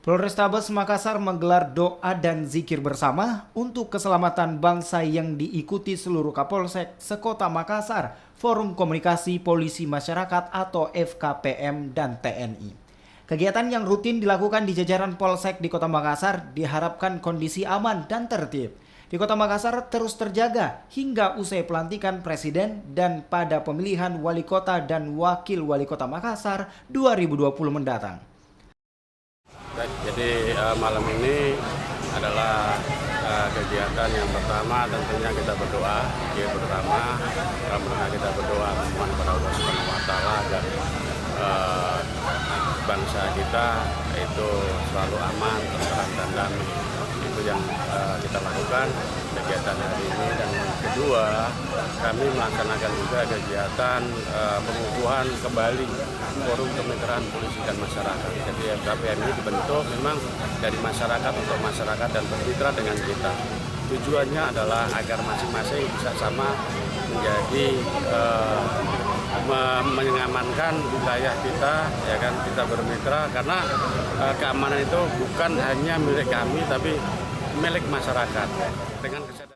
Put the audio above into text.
Polrestabes Makassar menggelar doa dan zikir bersama untuk keselamatan bangsa yang diikuti seluruh Kapolsek sekota Makassar, Forum Komunikasi Polisi Masyarakat atau FKPM dan TNI. Kegiatan yang rutin dilakukan di jajaran Polsek di Kota Makassar diharapkan kondisi aman dan tertib di Kota Makassar terus terjaga hingga usai pelantikan Presiden dan pada pemilihan Wali Kota dan Wakil Wali Kota Makassar 2020 mendatang. Baik, jadi malam ini adalah kegiatan yang pertama tentunya kita berdoa. Yang pertama kita berdoa memohon kepada Allah Subhanahu wa taala agar bangsa kita itu selalu aman, tentram dan damai. Itu yang kita lakukan kegiatan hari ini. Dan kedua, kami melaksanakan juga kegiatan pengukuhan kembali Forum Kemitraan Polisi dan Masyarakat. Jadi FKPM ini dibentuk memang dari masyarakat untuk masyarakat dan bermitra dengan kita. Tujuannya adalah agar masing-masing bisa sama menjadi mengamankan wilayah kita, ya kan, kita bermitra karena keamanan itu bukan hanya milik kami tapi milik masyarakat. Dengan kesadaran